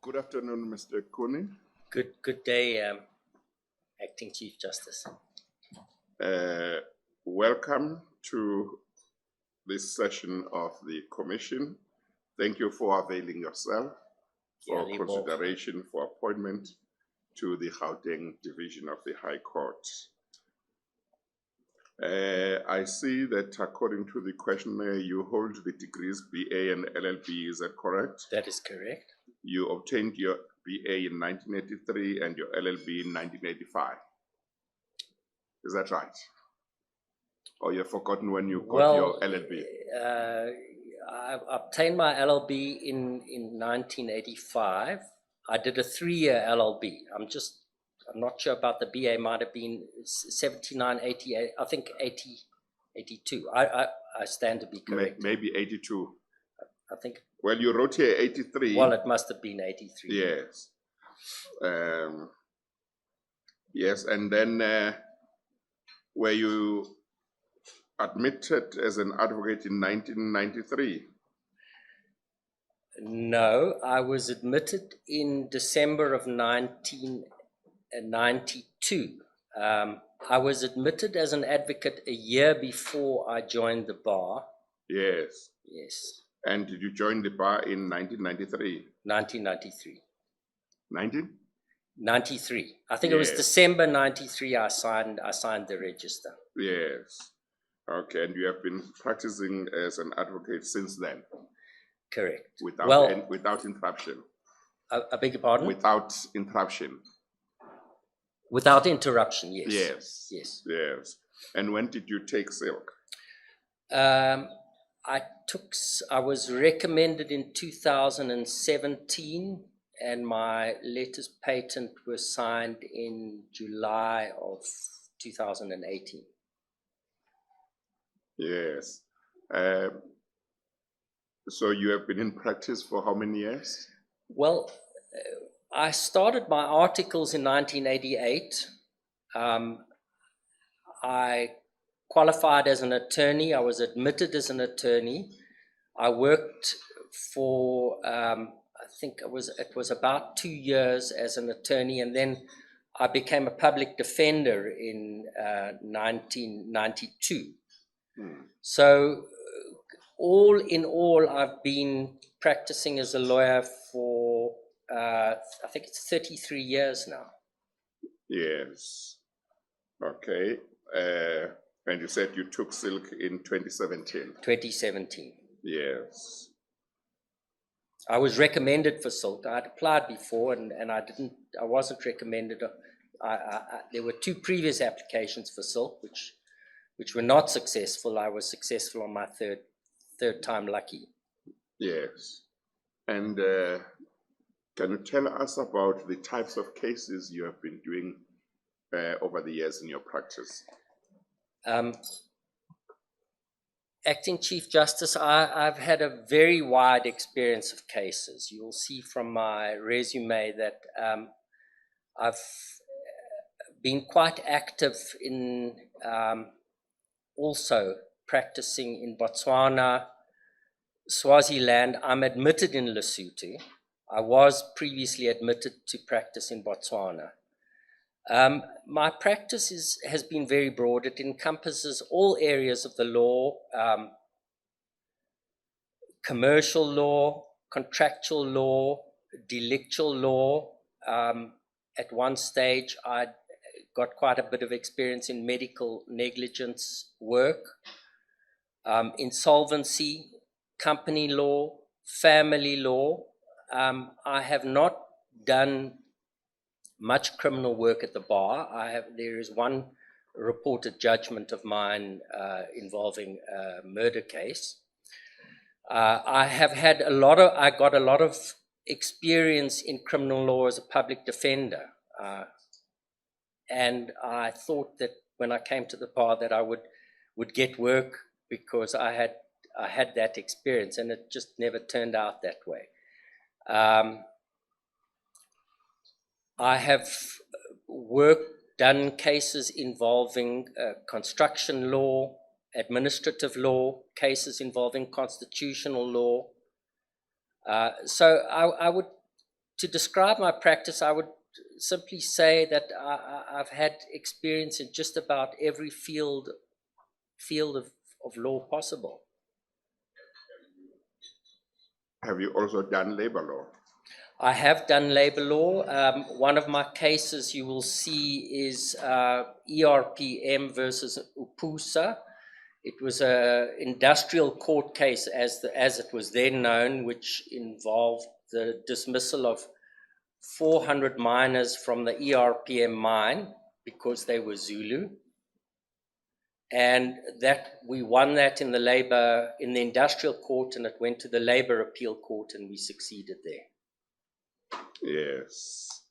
Good afternoon, Mr. Kuny. Good day, Acting Chief Justice. Welcome to this session of the Commission. Thank you for availing yourself for consideration for appointment to the Gauteng Division of the High Court. I see that according to the questionnaire, you hold the degrees BA and LLB, is that correct? That is correct. You obtained your BA in 1983 and your LLB in 1985. Is that right? Or you've forgotten when you got your LLB? I obtained my LLB in 1985. I did a 3-year LLB. I'm not sure about the BA, might have been 79, 88, I think 80, 82. I stand to be correct. Maybe 82. I think. Well, you wrote here 83. Well, it must have been 83. Yes. Yes, and then were you admitted as an advocate in 1993? No, I was admitted in December of 1992. I was admitted as an advocate a year before I joined the bar. Yes. Yes. And did you join the bar in 1993? 1993. 1993? I think it was December 93 I signed the register. Yes. Okay, and you have been practicing as an advocate since then? Correct. Without interruption? I beg your pardon? Without interruption? Without interruption, yes. Yes. Yes. Yes. And when did you take silk? I was recommended in 2017, and my letters patent were signed in July of 2018. Yes. So you have been in practice for how many years? Well, I started my articles in 1988. I qualified as an attorney. I was admitted as an attorney. I worked for, I think it was about 2 years as an attorney, and then I became a public defender in 1992. So all in all, I've been practicing as a lawyer for, I think it's 33 years now. Yes. Okay. And you said you took silk in 2017. 2017. Yes. I was recommended for silk. I had applied before, and I wasn't recommended. There were 2 previous applications for silk, which were not successful. I was successful on my third time lucky. Yes. And can you tell us about the types of cases you have been doing over the years in your practice? Acting Chief Justice, I've had a very wide experience of cases. You'll see from my resume that I've been quite active in also practicing in Botswana, Swaziland. I'm admitted in Lesotho. I was previously admitted to practice in Botswana. My practice has been very broad. It encompasses all areas of the law, commercial law, contractual law, delictual law. At one stage, I got quite a bit of experience in medical negligence work, insolvency, company law, family law. I have not done much criminal work at the bar. There is one reported judgment of mine involving a murder case. I got a lot of experience in criminal law as a public defender, and I thought that when I came to the bar that I would get work because I had that experience, and it just never turned out that way. I have done cases involving construction law, administrative law, cases involving constitutional law. So I would to describe my practice, I would simply say that I've had experience in just about every field of law possible. Have you also done labor law? I have done labor law. One of my cases you will see is ERPM versus UPUSA. It was an industrial court case, as it was then known, which involved the dismissal of 400 miners from the ERPM mine because they were Zulu. And that we won that in the industrial court, and it went to the labor appeal court, and we succeeded there. Yes.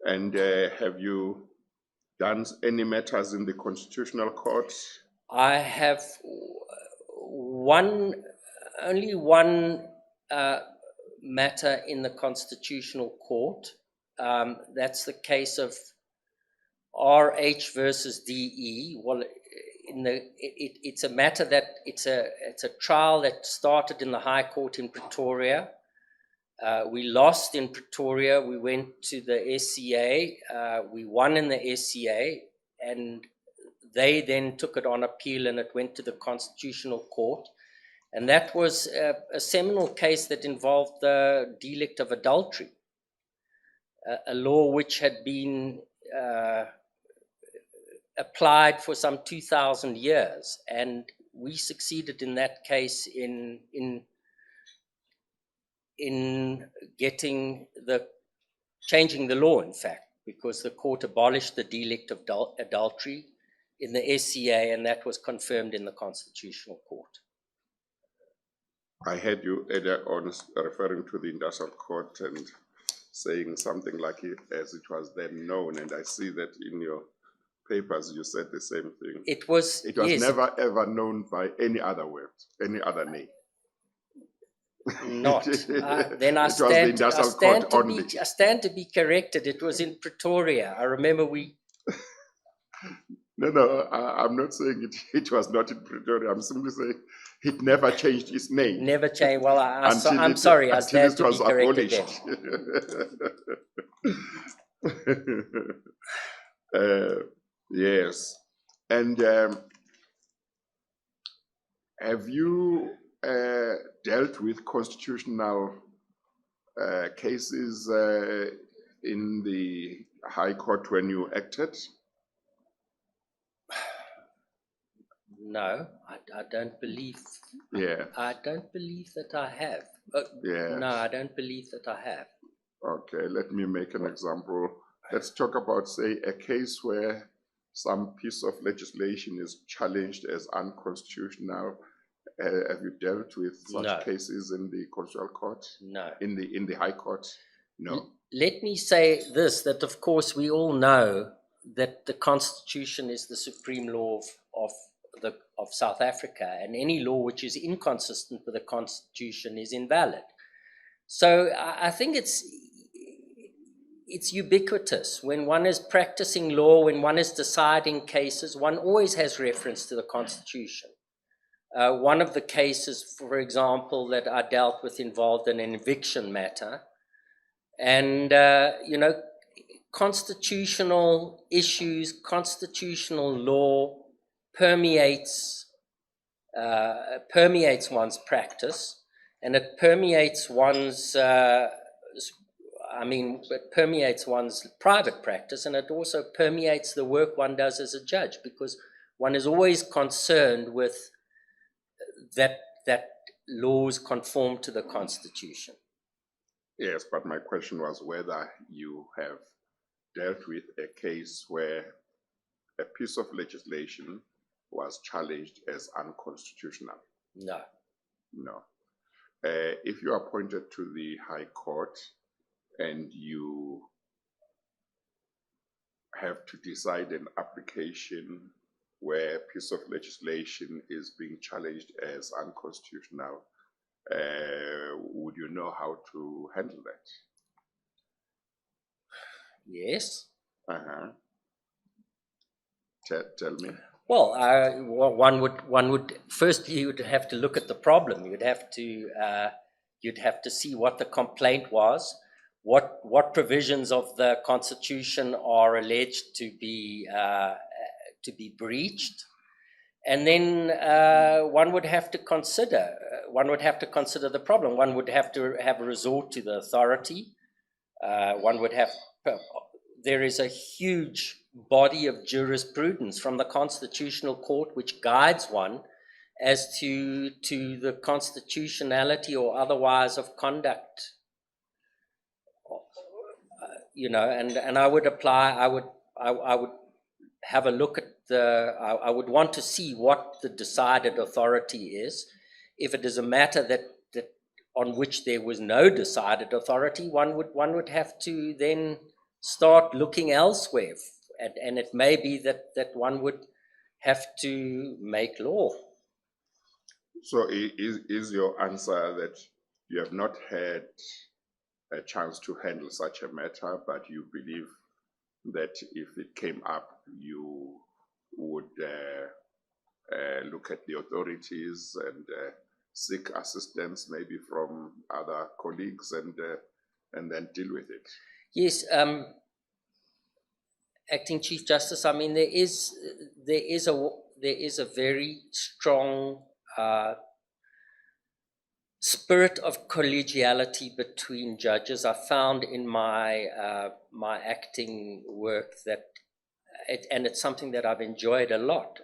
And have you done any matters in the Constitutional Court? I have only one matter in the Constitutional Court. That's the case of RH versus DE. Well, it's a matter that it's a trial that started in the High Court in Pretoria. We lost in Pretoria. We went to the SCA. We won in the SCA, and they then took it on appeal, and it went to the Constitutional Court. And that was a seminal case that involved the delict of adultery, a law which had been applied for some 2,000 years. And we succeeded in that case in changing the law, in fact, because the court abolished the delict of adultery in the SCA, and that was confirmed in the Constitutional Court. I had you earlier on referring to the industrial court and saying something like it as it was then known, and I see that in your papers you said the same thing. It was yes, never ever known by any other word, any other name. Not. Then I stand to be corrected. It was in Pretoria. I remember we. No, I'm not saying it was not in Pretoria. I'm simply saying it never changed its name. Never changed. Well, I'm sorry. I stand to be corrected then. Yes. And have you dealt with constitutional cases in the High Court when you acted? No, I don't believe. Yeah. I don't believe that I have. Yeah. No, I don't believe that I have. Okay, let me make an example. Let's talk about, say, a case where some piece of legislation is challenged as unconstitutional. Have you dealt with such cases in the Constitutional Court? No. In the High Court? No. Let me say this, that of course we all know that the Constitution is the supreme law of South Africa, and any law which is inconsistent with the Constitution is invalid. So I think it's ubiquitous. When one is practicing law, when one is deciding cases, one always has reference to the Constitution. One of the cases, for example, that I dealt with involved an eviction matter. And, constitutional issues, constitutional law permeates one's practice, and it permeates one's private practice, and it also permeates the work one does as a judge, because one is always concerned with that laws conform to the Constitution. Yes, but my question was whether you have dealt with a case where a piece of legislation was challenged as unconstitutional. No. If you are appointed to the High Court and you have to decide an application where a piece of legislation is being challenged as unconstitutional, would you know how to handle that? Yes. Tell me. Well, one would firstly, you would have to look at the problem. You'd have to you'd have to see what the complaint was, what provisions of the Constitution are alleged to be breached, and then one would have to consider the problem. One would have to have a resort to the authority. There is a huge body of jurisprudence from the Constitutional Court which guides one as to the constitutionality or otherwise of conduct. And I would apply. I would have a look at I would want to see what the decided authority is. If it is a matter that on which there was no decided authority, one would have to then start looking elsewhere, and it may be that one would have to make law. So is your answer that you have not had a chance to handle such a matter, but you believe that if it came up, you would look at the authorities and seek assistance maybe from other colleagues and then deal with it? Yes, Acting Chief Justice, I mean, there is a very strong spirit of collegiality between judges. I found in my my acting work that, and it's something that I've enjoyed a lot.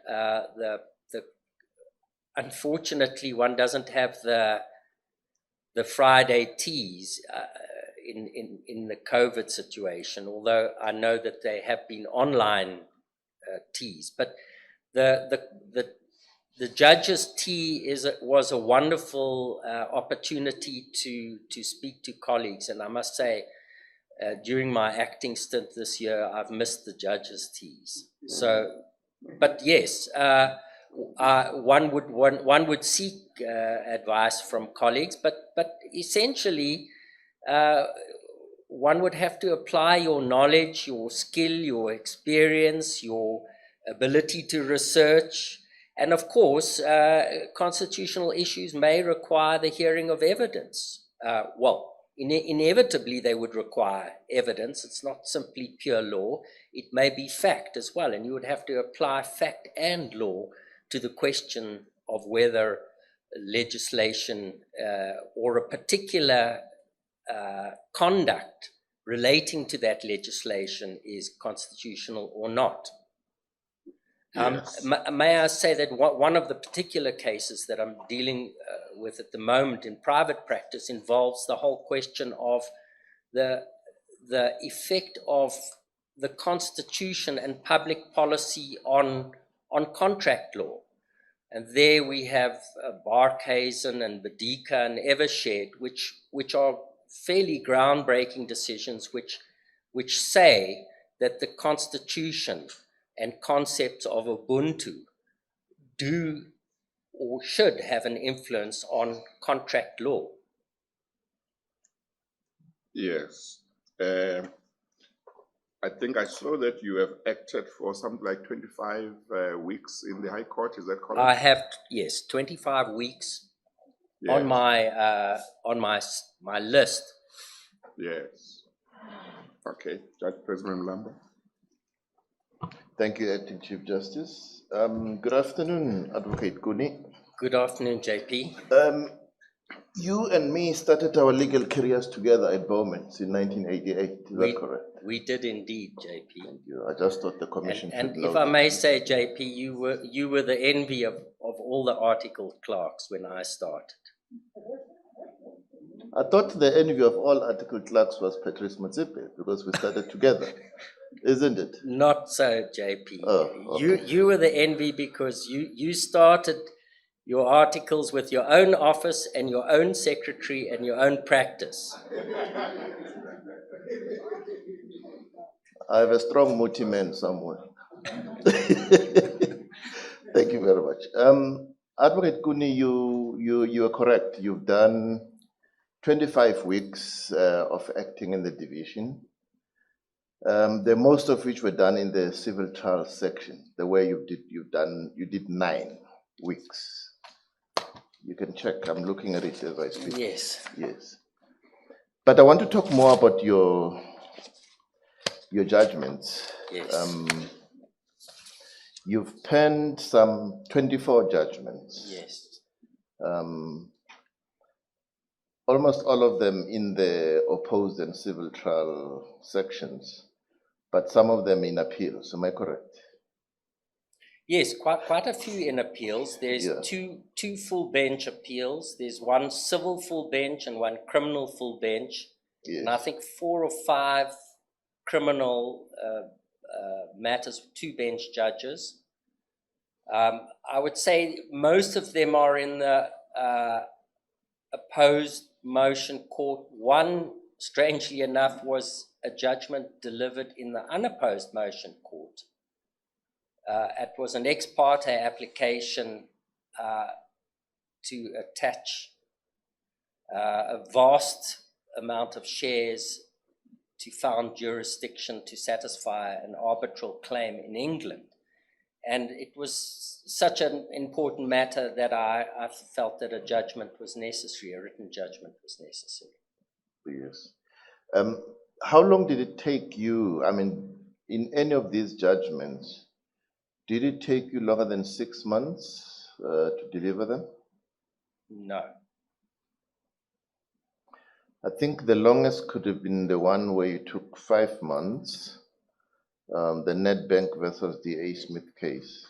Unfortunately, one doesn't have the Friday teas in the COVID situation, although I know that they have been online teas. But the judge's tea was a wonderful opportunity to speak to colleagues, and I must say, during my acting stint this year, I've missed the judge's teas. So, but yes, one would seek advice from colleagues, but essentially, one would have to apply your knowledge, your skill, your experience, your ability to research. And of course, constitutional issues may require the hearing of evidence. Inevitably, they would require evidence. It's not simply pure law. It may be fact as well. And you would have to apply fact and law to the question of whether legislation or a particular conduct relating to that legislation is constitutional or not. Yes. May I say that one of the particular cases that I'm dealing with at the moment in private practice involves the whole question of the effect of the Constitution and public policy on contract law. And there we have Barkhuizen and Badika and Evershed, which are fairly groundbreaking decisions which say that the Constitution and concepts of Ubuntu do or should have an influence on contract law. Yes. I think I saw that you have acted for something like 25 weeks in the High Court. Is that correct? I have, yes, 25 weeks on my list. Yes. Okay, Judge President Lamba. Thank you, Acting Chief Justice. Good afternoon, Advocate Kuny. Good afternoon, JP. You and me started our legal careers together at Bowman's in 1988. Is that correct? We did indeed, JP. Thank you. I just thought the commission and should know if I that. may say, JP, you were the envy of all the article clerks when I started. I thought the envy of all article clerks was Patrice Motsepe because we started together. Isn't it? Not so, JP. Oh, okay. You were the envy because you started your articles with your own office and your own secretary and your own practice. I have a strong motive man somewhere. Thank you very much. Advocate Kuny, you are correct. You've done 25 weeks of acting in the division. The most of which were done in the civil trials section. The way you did 9 weeks. You can check. I'm looking at it as I speak. Yes. Yes. But I want to talk more about your judgments. Yes. You've penned some 24 judgments. Yes. Almost all of them in the opposed and civil trial sections, but some of them in appeals. Am I correct? Yes, quite a few in appeals. There's two full bench appeals. There's one civil full bench and one criminal full bench. Yes. And I think 4 or 5 criminal matters, 2 bench judges. I would say most of them are in the opposed motion court. One, strangely enough, was a judgment delivered in the unopposed motion court. It was an ex parte application to attach a vast amount of shares to found jurisdiction to satisfy an arbitral claim in England. And it was such an important matter that I felt that a judgment was necessary, a written judgment was necessary. Yes. How long did it take you, I mean, in any of these judgments, did it take you longer than 6 months to deliver them? No. I think the longest could have been the one where you took 5 months, the Nedbank versus the A. Smith case.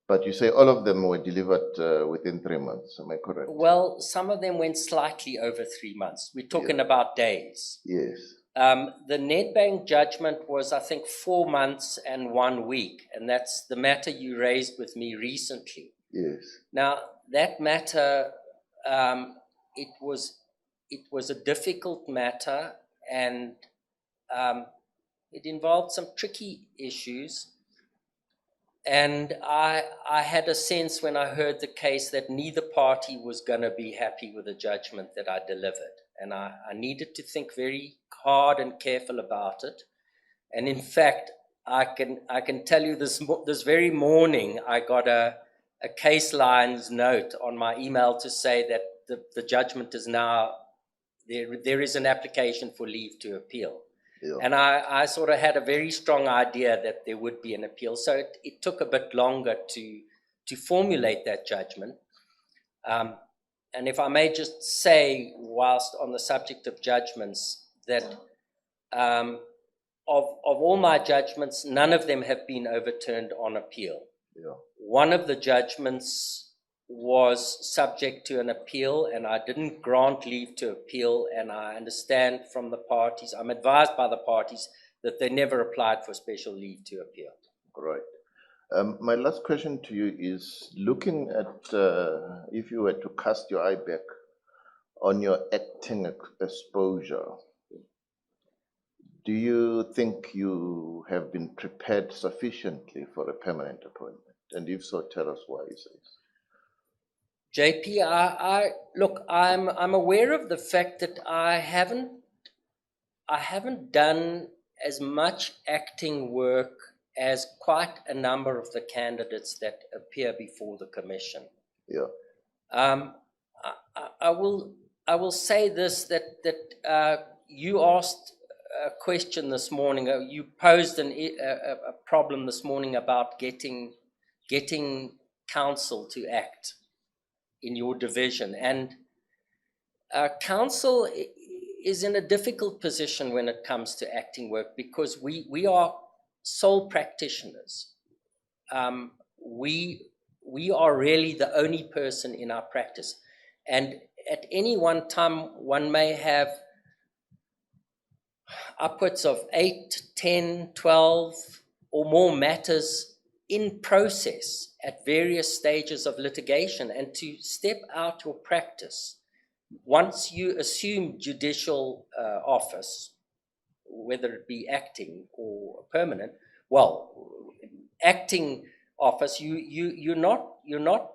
But you say all of them were delivered within 3 months. Am I correct? Well, some of them went slightly over 3 months. We're talking about days. Yes. The Nedbank judgment was, I think, 4 months and 1 week, and that's the matter you raised with me recently. Yes. Now, that matter, it was a difficult matter, and it involved some tricky issues. And I had a sense when I heard the case that neither party was going to be happy with the judgment that I delivered. And I needed to think very hard and careful about it. And in fact, I can tell you this very morning, I got a case lines note on my email to say that the judgment is now, there is an application for leave to appeal. Yeah. And I sort of had a very strong idea that there would be an appeal. So it took a bit longer to formulate that judgment. And if I may just say, whilst on the subject of judgments, that of all my judgments, none of them have been overturned on appeal. Yeah. One of the judgments was subject to an appeal, and I didn't grant leave to appeal, and I understand from the parties, I'm advised by the parties that they never applied for special leave to appeal. Right. My last question to you is, looking at, if you were to cast your eye back on your acting exposure, do you think you have been prepared sufficiently for a permanent appointment? And if so, tell us why you say so. JP, look, I'm aware of the fact that I haven't done as much acting work as quite a number of the candidates that appear before the commission. Yeah. I will say this, that you asked a question this morning. You posed a problem this morning about getting counsel to act in your division, and counsel is in a difficult position when it comes to acting work, because we are sole practitioners. We are really the only person in our practice, and at any one time one may have upwards of 8, 10, 12 or more matters in process at various stages of litigation. And to step out your practice, once you assume judicial office, whether it be acting or permanent, well, acting office, you're not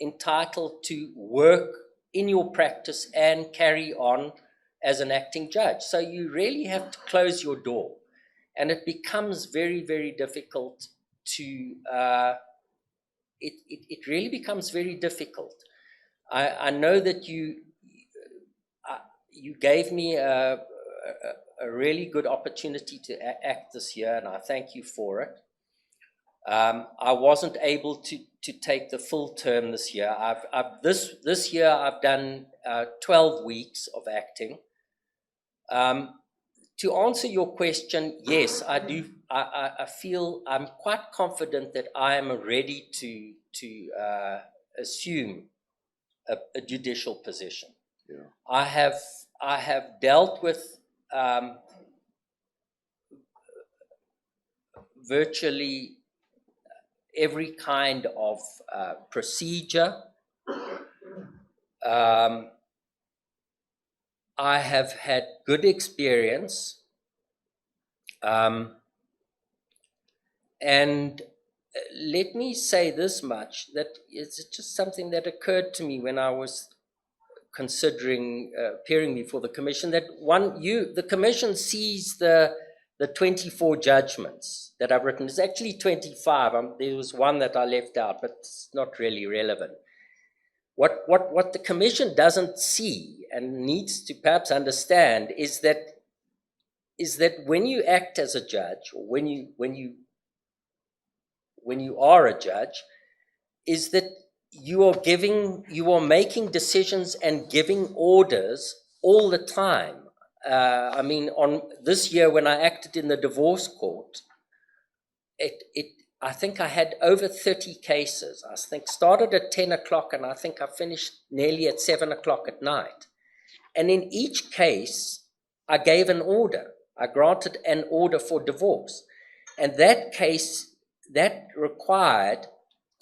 entitled to work in your practice and carry on as an acting judge. So you really have to close your door, and it becomes very, very difficult to, it really becomes very difficult. I know that you gave me a really good opportunity to act this year, and I thank you for it. I wasn't able to take the full term this year. This year I've done 12 weeks of acting. To answer your question, yes, I do. I feel I'm quite confident that I am ready to assume a judicial position. Yeah. I have dealt with virtually every kind of procedure. I have had good experience, and let me say this much, that it's just something that occurred to me when I was considering appearing before the commission, that the commission sees the 24 judgments that I've written. It's actually 25. There was one that I left out, but it's not really relevant. What the commission doesn't see and needs to perhaps understand is that when you act as a judge, or when you are a judge, is that you are making decisions and giving orders all the time. I mean, on this year when I acted in the divorce court, I think I had over 30 cases. I think started at 10 o'clock and I think I finished nearly at 7 o'clock at night. And in each case, I gave an order. I granted an order for divorce. And that case, that required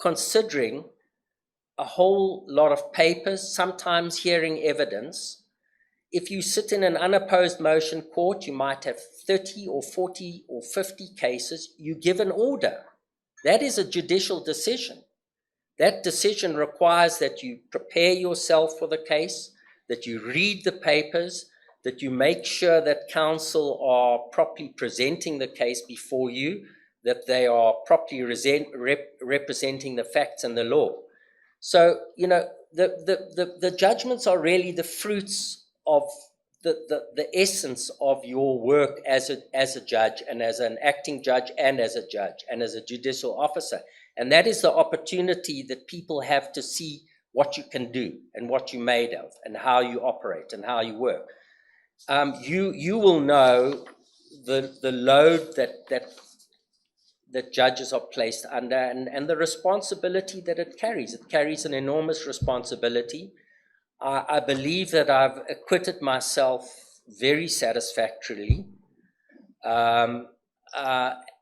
considering a whole lot of papers, sometimes hearing evidence. If you sit in an unopposed motion court, you might have 30 or 40 or 50 cases. You give an order. That is a judicial decision. That decision requires that you prepare yourself for the case, that you read the papers, that you make sure that counsel are properly presenting the case before you, that they are properly representing the facts and the law. So, the judgments are really the fruits of the essence of your work as a judge, and as an acting judge, and as a judge, and as a judicial officer. And that is the opportunity that people have to see what you can do, and what you're made of, and how you operate, and how you work. You will know the load that judges are placed under, and the responsibility that it carries. It carries an enormous responsibility. I believe that I've acquitted myself very satisfactorily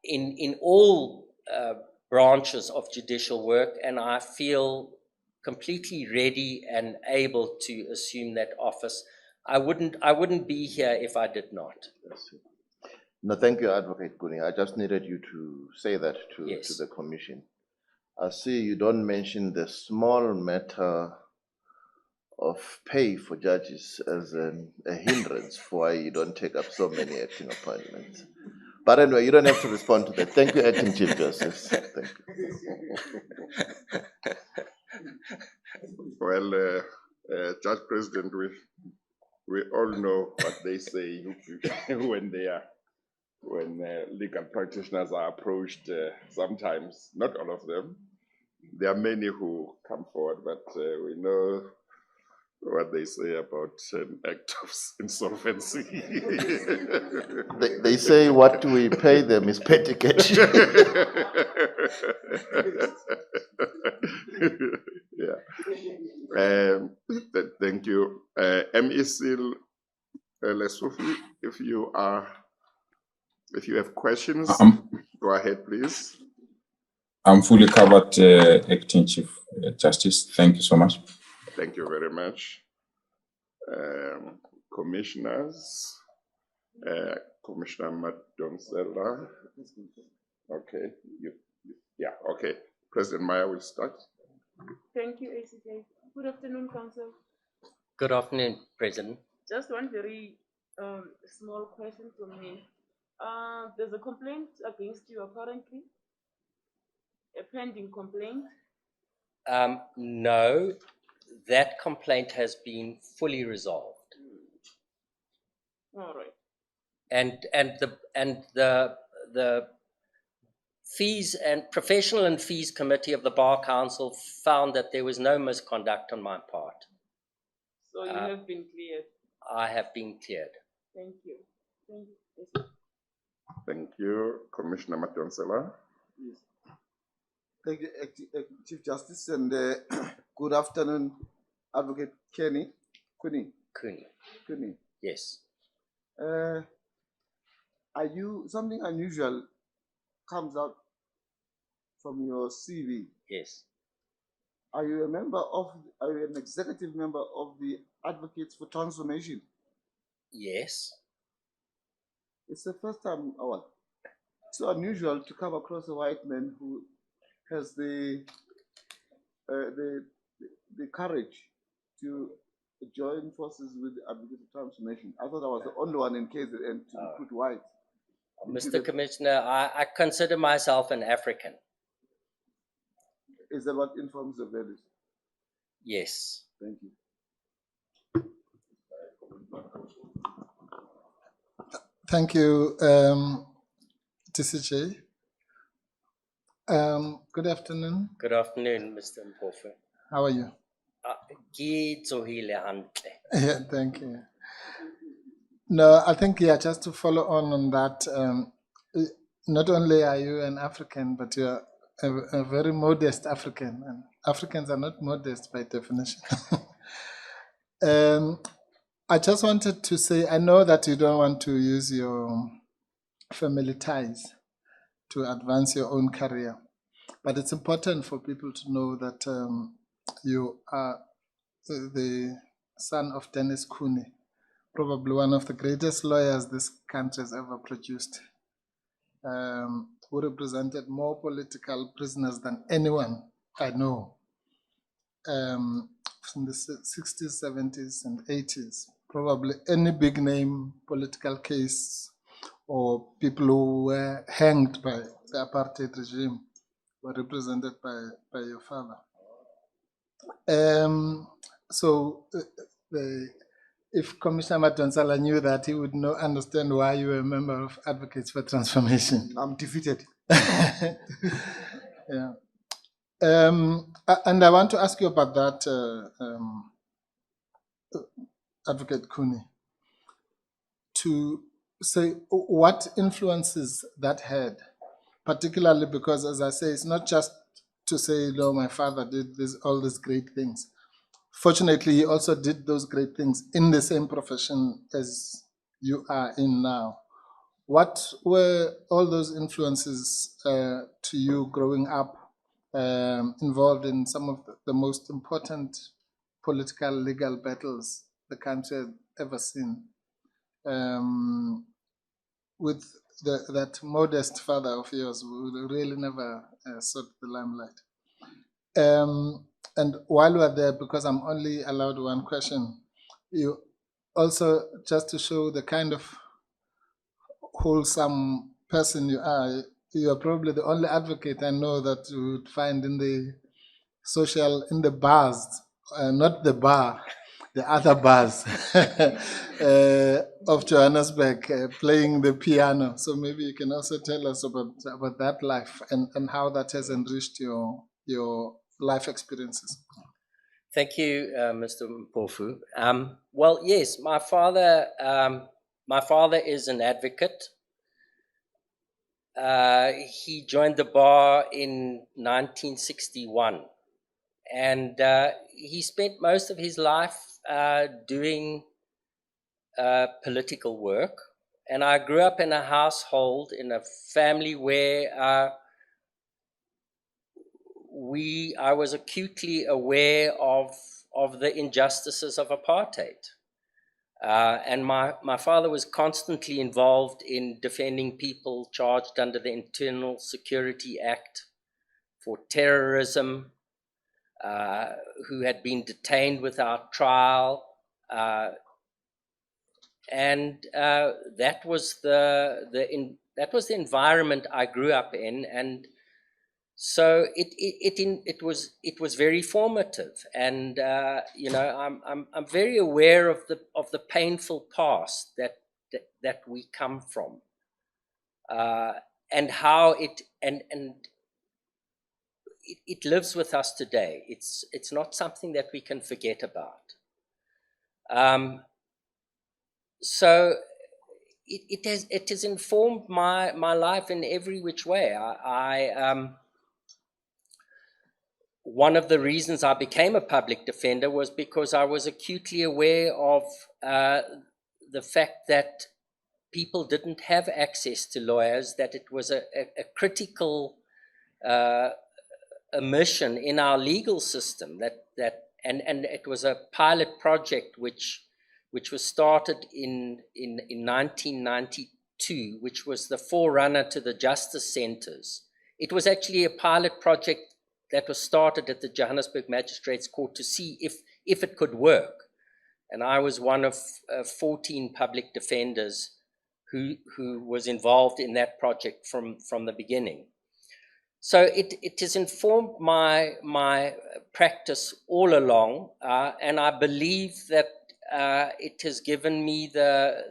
in all branches of judicial work, and I feel completely ready and able to assume that office. I wouldn't be here if I did not. No, thank you, Advocate Kuny. I just needed you to say that to the commission. I see you don't mention the small matter of pay for judges as a hindrance for why you don't take up so many acting appointments. But anyway, you don't have to respond to that. Thank you, Acting Chief Justice. Thank you. Well, Judge President, we all know what they say when legal practitioners are approached. Sometimes, not all of them. There are many who come forward, but we know what they say about an act of insolvency. They say what we pay them is petty cash. Yeah. Thank you. MEC Lesufi, if you have questions, go ahead, please. I'm fully covered, Acting Chief Justice. Thank you so much. Thank you very much. Commissioners, Commissioner Madonsela. Okay, okay. President Meyer will start. Thank you, ACJ. Good afternoon, Council. Good afternoon, President. Just one very small question from me. There's a complaint against you apparently, a pending complaint. No, that complaint has been fully resolved. All right. And the fees and professional and fees committee of the Bar Council found that there was no misconduct on my part. So you have been cleared. I have been cleared. Thank you. Thank you. Yes. Thank you, Commissioner Madonsela. Yes. Thank you, Chief Justice, and good afternoon, Advocate Kuny. Kuny. Yes. Something unusual comes out from your CV? Yes. Are you an executive member of the Advocates for Transformation? Yes. It's the first time, it's so unusual to come across a white man who has the courage to join forces with the Advocates for Transformation. I thought I was the only one in KZN to recruit white. Mr. Commissioner, I consider myself an African. Is that what informs your values? Yes. Thank you. Thank you, TCJ. Good afternoon. Good afternoon, Mr. Mpofu. How are you? Yeah, thank you. No, I think, just to follow on that, not only are you an African, but you're a very modest African, and Africans are not modest by definition. I just wanted to say, I know that you don't want to use your family ties to advance your own career, but it's important for people to know that you are the son of Dennis Kuny, probably one of the greatest lawyers this country has ever produced, who represented more political prisoners than anyone I know in the 60s, 70s, and 80s. Probably any big name political case or people who were hanged by the apartheid regime were represented by your father. If Commissioner Madonsela knew that, he would not understand why you were a member of Advocates for Transformation. I'm defeated. Yeah. And I want to ask you about that, Advocate Kuny, to say what influences that had, particularly because, as I say, it's not just to say, no, my father did all these great things. Fortunately, he also did those great things in the same profession as you are in now. What were all those influences to you growing up, involved in some of the most important political legal battles the country had ever seen, with that modest father of yours who really never sought the limelight? And while we're there, because I'm only allowed one question, you also, just to show the kind of wholesome person you are probably the only advocate I know that you would find in the bars, not the bar, the other bars of Johannesburg, playing the piano. So maybe you can also tell us about that life and how that has enriched your life experiences. Thank you, Mr. Mpofu. Well, yes, my father is an advocate. He joined the bar in 1961, and he spent most of his life doing political work. And I grew up in a household, in a family where I was acutely aware of the injustices of apartheid. And my father was constantly involved in defending people charged under the Internal Security Act for terrorism, who had been detained without trial. And that was the environment I grew up in. And So it was very formative, and you know, I'm very aware of the painful past that we come from, and how it lives with us today. It's not something that we can forget about. So it has informed my life in every which way. One of the reasons I became a public defender was because I was acutely aware of the fact that people didn't have access to lawyers, that it was a critical omission in our legal system, and it was a pilot project which was started in 1992, which was the forerunner to the justice centers. It was actually a pilot project that was started at the Johannesburg Magistrates Court to see if it could work. And I was one of 14 public defenders who was involved in that project from the beginning. So it has informed my practice all along, and I believe that it has given me the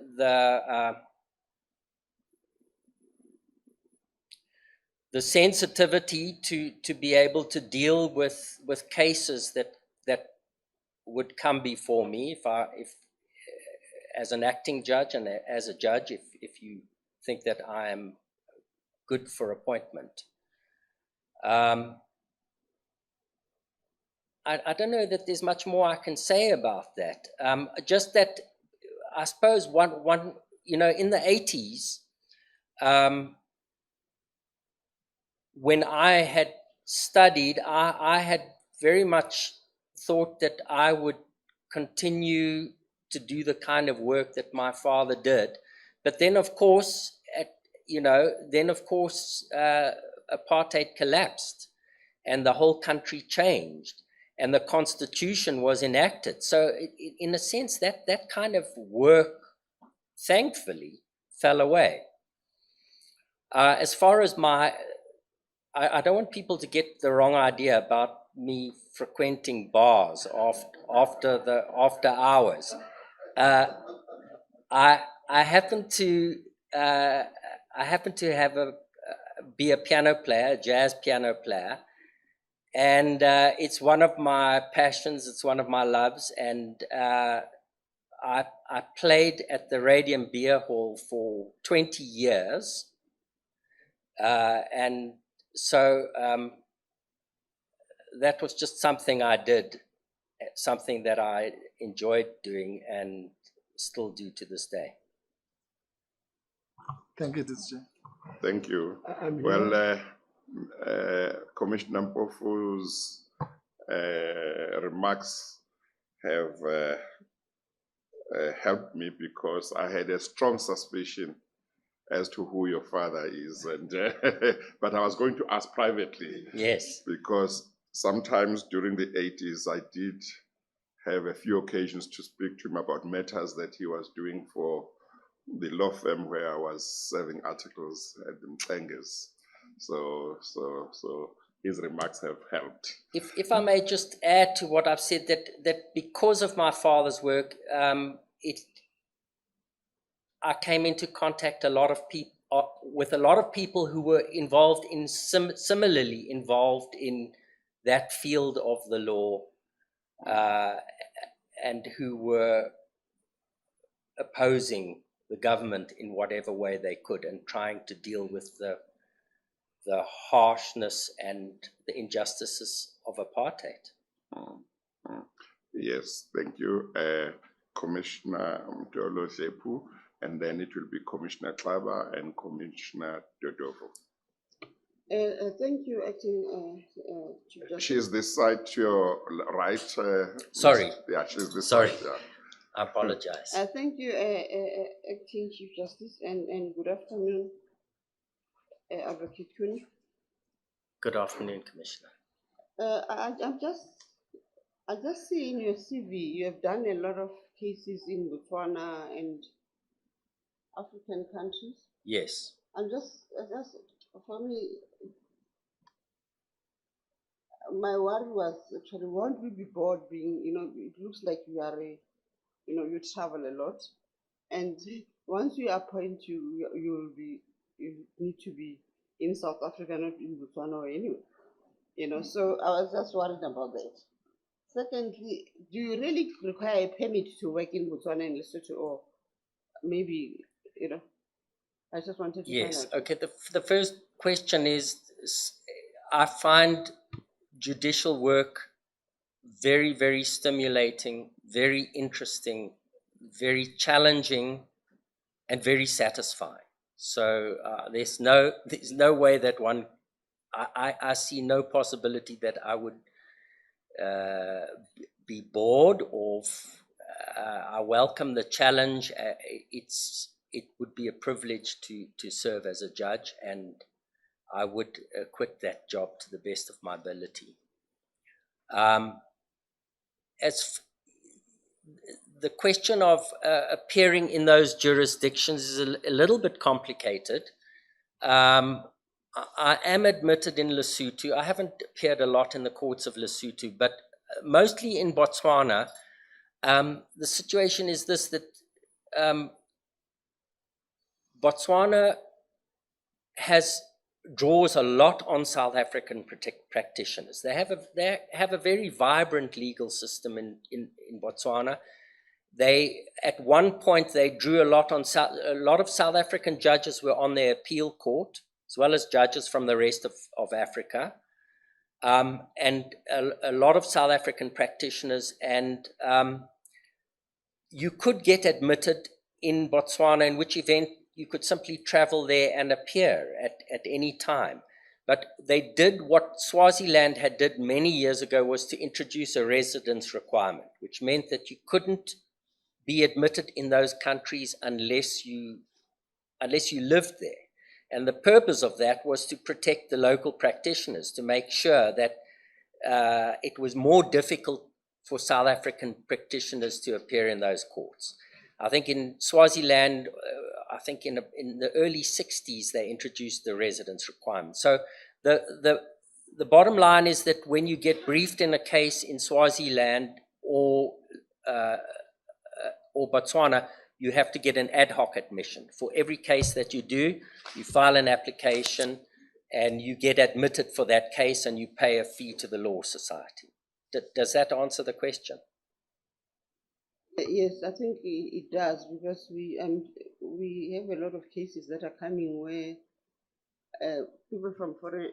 sensitivity to be able to deal with cases that would come before me if as an acting judge and as a judge, if you think that I am good for appointment. I don't know that there's much more I can say about that. Just that I suppose one you know, in the 80s, when I had studied, I had very much thought that I would continue to do the kind of work that my father did. But then, of course, apartheid collapsed and the whole country changed and the constitution was enacted. So in a sense, that kind of work, thankfully, fell away. As far as I don't want people to get the wrong idea about me frequenting bars after hours. I happen to be a piano player, a jazz piano player, and it's one of my passions. It's one of my loves, and I played at the Radium Beer Hall for 20 years, and so that was just something I did, something that I enjoyed doing and still do to this day. Thank you, DJ. Thank you. Well, Commissioner Mpofu's remarks have helped me because I had a strong suspicion as to who your father is, and but I was going to ask privately. Yes. Because sometimes during the 80s, I did have a few occasions to speak to him about matters that he was doing for the law firm where I was serving articles at the Mtengers. So his remarks have helped. If I may just add to what I've said, that because of my father's work, I came into contact with a lot of people who were involved in similarly involved in that field of the law, and who were opposing the government in whatever way they could and trying to deal with the harshness and the injustices of apartheid. Yes, thank you, Commissioner Mtolo Sepu, and then it will be Commissioner Klaba and Commissioner Dodovo. Thank you, Acting Chief Justice. She's this side to your right. Sorry. Yeah, she's this Sorry. side. Yeah. I apologize. Thank you, Acting Chief Justice, and good afternoon, Advocate Kuny. Good afternoon, Commissioner. I just see in your CV you have done a lot of cases in Botswana and African countries. Yes. I'm just for me, my worry was actually, won't we be bored being, it looks like you are you travel a lot. And once we appoint you, you need to be in South Africa, not in Botswana or anywhere. So I was just worried about that. Secondly, do you really require a permit to work in Botswana and Lesotho, or maybe, I just wanted to find Yes. out. Okay. The first question is, I find judicial work very, very stimulating, very interesting, very challenging, and very satisfying. So there's no way that I see no possibility that I would be bored, or I welcome the challenge. It would be a privilege to serve as a judge, and I would quit that job to the best of my ability. As the question of appearing in those jurisdictions is a little bit complicated. I am admitted in Lesotho. I haven't appeared a lot in the courts of Lesotho, but mostly in Botswana. The situation is this, that Botswana draws a lot on South African practitioners. They have a very vibrant legal system in Botswana. At one point they drew a lot of South African judges were on their appeal court, as well as judges from the rest of Africa, and a lot of South African practitioners. And you could get admitted in Botswana, in which event you could simply travel there and appear at any time. But they did what Swaziland had did many years ago, was to introduce a residence requirement, which meant that you couldn't be admitted in those countries unless you lived there. And the purpose of that was to protect the local practitioners, to make sure that it was more difficult for South African practitioners to appear in those courts. I think in Swaziland, I think in the early 60s, they introduced the residence requirement. So the bottom line is that when you get briefed in a case in Swaziland or Botswana, you have to get an ad hoc admission. For every case that you do, you file an application and you get admitted for that case, and you pay a fee to the Law Society. Does that answer the question? Yes, I think it does, because we have a lot of cases that are coming where people from foreign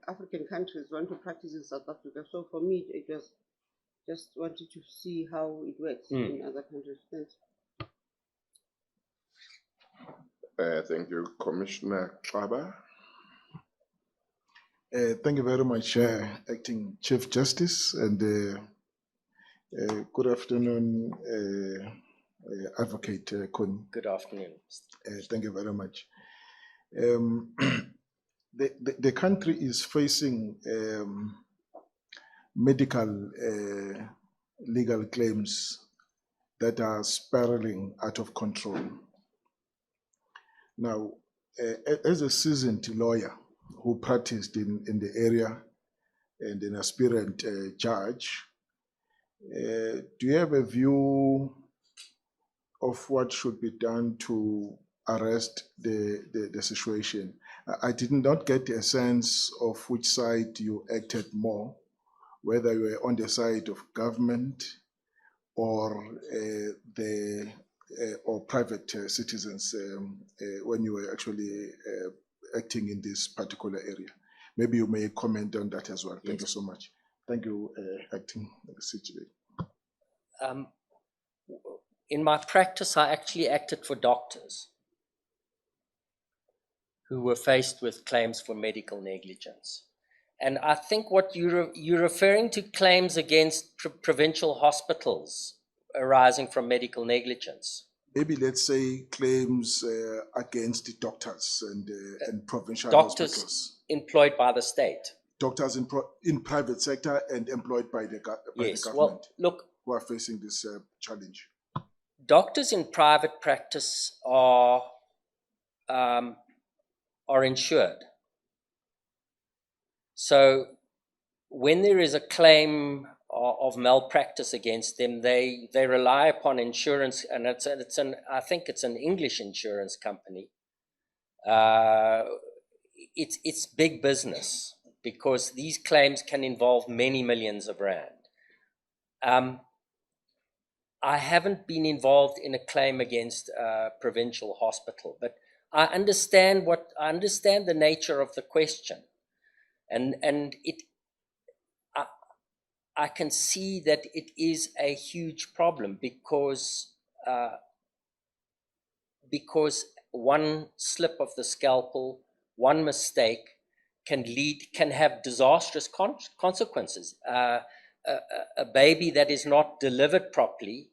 African countries want to practice in South Africa. So for me, it was just wanted to see how it works in other countries. Thanks. Thank you, Commissioner Xaba. Thank you very much, Acting Chief Justice, and good afternoon, Advocate Kuny. Good afternoon. Thank you very much. The country is facing medical legal claims that are spiraling out of control. Now, as a seasoned lawyer who practiced in the area and an aspirant judge, do you have a view of what should be done to arrest the situation? I did not get a sense of which side you acted more, whether you were on the side of government or or private citizens when you were actually acting in this particular area. Maybe you may comment on that as well. Thank you so much. Thank you, Acting CJA. In my practice, I actually acted for doctors who were faced with claims for medical negligence. And I think what you're referring to, claims against provincial hospitals arising from medical negligence. Maybe let's say claims against the doctors and provincial doctors hospitals. Employed by the state. Doctors in private sector and employed by the government. Well, look, who are facing this challenge. Doctors in private practice are insured. So when there is a claim of malpractice against them, they rely upon insurance, and I think it's an English insurance company. It's big business because these claims can involve many millions of rand. I haven't been involved in a claim against a provincial hospital, but I understand the nature of the question, and I can see that it is a huge problem because one slip of the scalpel, one mistake can have disastrous consequences. A baby that is not delivered properly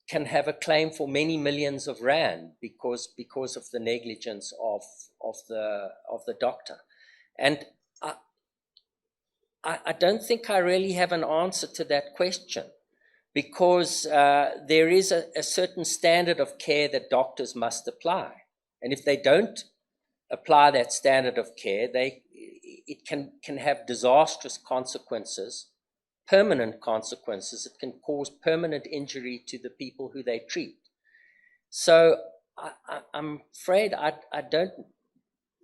can have a claim for many millions of rand because of the negligence of the doctor. And I don't think I really have an answer to that question, because there is a certain standard of care that doctors must apply. And if they don't apply that standard of care, it can have disastrous consequences, permanent consequences. It can cause permanent injury to the people who they treat. So I'm afraid I don't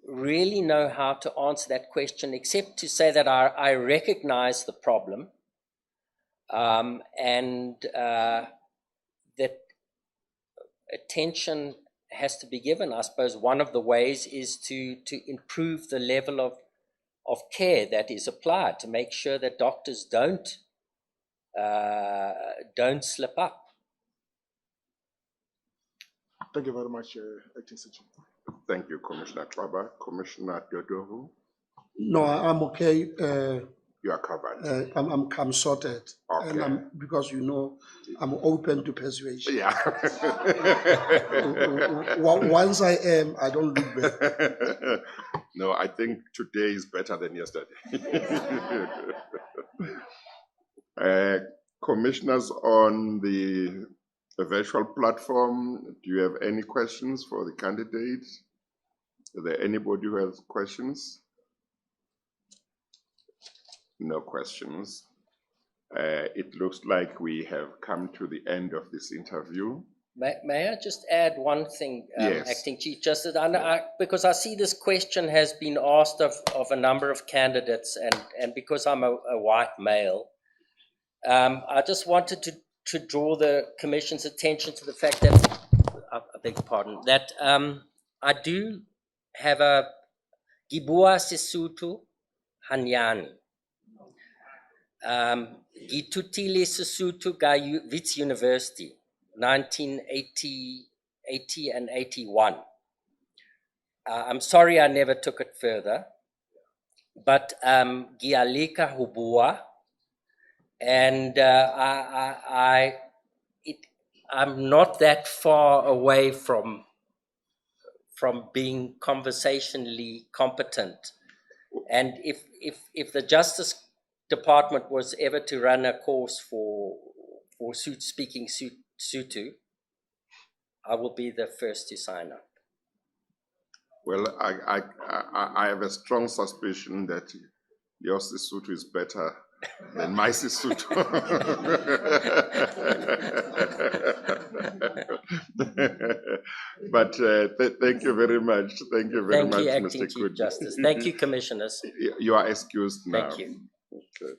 really know how to answer that question, except to say that I recognize the problem, and that attention has to be given. I suppose one of the ways is to improve the level of care that is applied, to make sure that doctors don't slip up. Thank you very much, Acting Secretary. Thank you, Commissioner Kwaba. Commissioner Dodovu? No, I'm okay. You are covered. I'm sorted. Okay. And because I'm open to persuasion. Yeah. Once I am, I don't look back. No, I think today is better than yesterday. Commissioners on the virtual platform, do you have any questions for the candidates? Is there anybody who has questions? No questions. It looks like we have come to the end of this interview. May I just add one thing, Yes. Acting Chief Justice? Because I see this question has been asked of a number of candidates, and because I'm a white male, I just wanted to draw the Commission's attention to the fact that, I beg your pardon, that I do have a Gibua Sesotho Hanyani. Gitutile Sesotho ga Wits University, 1980 and 81. I'm sorry I never took it further, but Gialika Hubua, and I'm not that far away from being conversationally competent. And if the Justice Department was ever to run a course for speaking Sotho, I will be the first to sign up. Well, I have a strong suspicion that your Sesotho is better than my Sesotho. But thank you very much. Thank you very much, Thank you, Mr. Acting Chief Kuny. Justice. Thank you, Commissioners. You are excused now. Thank you. Okay.